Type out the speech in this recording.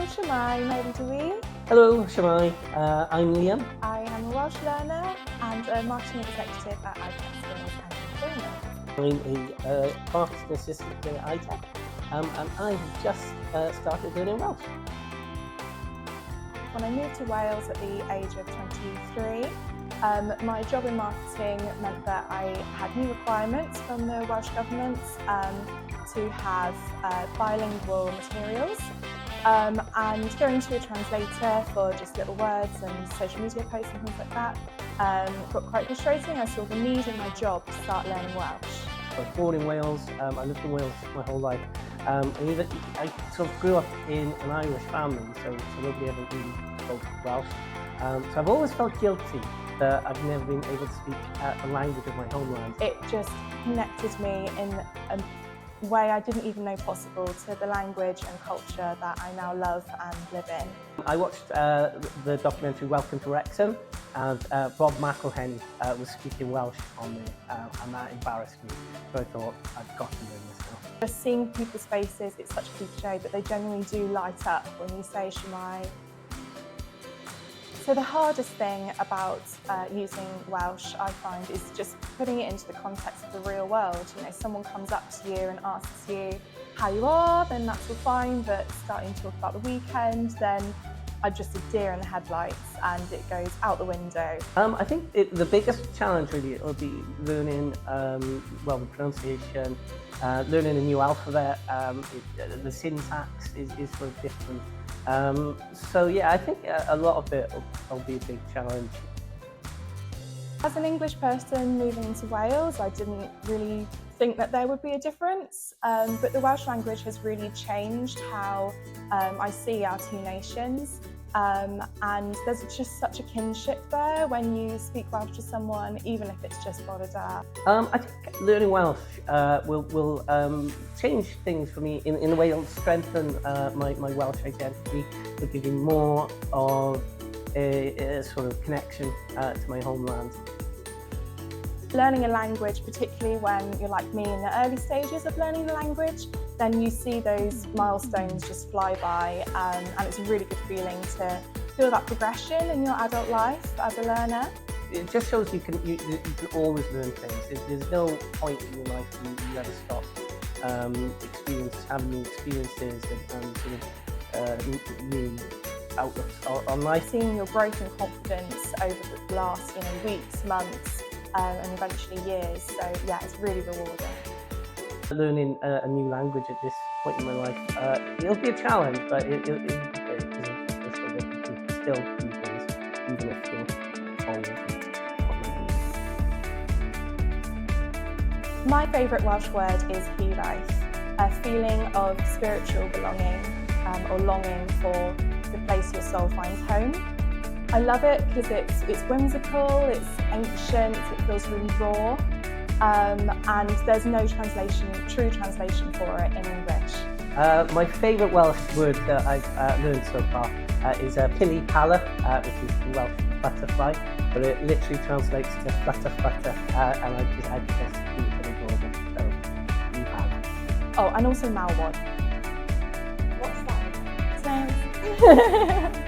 Shwmae, maybe GWYLIWCH. Hello, Shwmae. I'm Liam. I am a Welsh learner and a marketing executive at Addysg. I'm a marketing assistant here at Itec, and I have just started learning Welsh. When I moved to Wales at the age of 23, my job in marketing meant that I had new requirements from the Welsh Government to have bilingual materials. And going to a translator for just little words and social media posts and things like that got quite frustrating. I saw the need in my job to start learning Welsh. I was born in Wales. I lived in Wales my whole life. And even I sort of grew up in an Irish family, so nobody ever really spoke Welsh. So I've always felt guilty that I've never been able to speak the language of my homeland. It just connected me in a way I didn't even know possible to the language and culture that I now love and live in. I watched the documentary Welcome to Wrexham, and Rob McElhenney was speaking Welsh on there, and that embarrassed me. So I thought, I've got to learn this now. Just seeing people's faces, it's such a cliche, but they genuinely do light up when you say Shwmae. So the hardest thing about using Welsh, I find, is just putting it into the context of the real world. You know, someone comes up to you and asks you how you are, then that's all fine, but starting to talk about the weekend, then I'm just a deer in the headlights and it goes out the window. I think the biggest challenge really will be learning well, the pronunciation, learning a new alphabet. The syntax is sort of different. So yeah, I think a lot of it will be a big challenge. As an English person moving into Wales, I didn't really think that there would be a difference, but the Welsh language has really changed how I see our two nations, and there's just such a kinship there when you speak Welsh to someone, even if it's just bore da. I think learning Welsh will change things for me in a way it'll strengthen my Welsh identity. It'll give me more of a sort of connection to my homeland. Learning a language, particularly when you're like me in the early stages of learning the language, then you see those milestones just fly by, and it's a really good feeling to feel that progression in your adult life as a learner. It just shows you can always learn things. There's no point in your life when you ever stop having new experiences and sort of new outlooks on life. Seeing your growth and confidence over the last weeks, months, and eventually years. So yeah, it's really rewarding. Learning a new language at this point in my life, it'll be a challenge, but it'll be great because you can still do things even if you're old. My favourite Welsh word is GWYLIWCH, a feeling of spiritual belonging or longing for the place your soul finds home. I love it because it's whimsical, it's ancient, it feels really raw, and there's no true translation for it in English. My favourite Welsh word that I've learned so far is pili pala, which is the Welsh butterfly, but it literally translates to flutter flutter, and I just think it's adorable, so pili pala. Oh, and also malwod. What's that? Snails.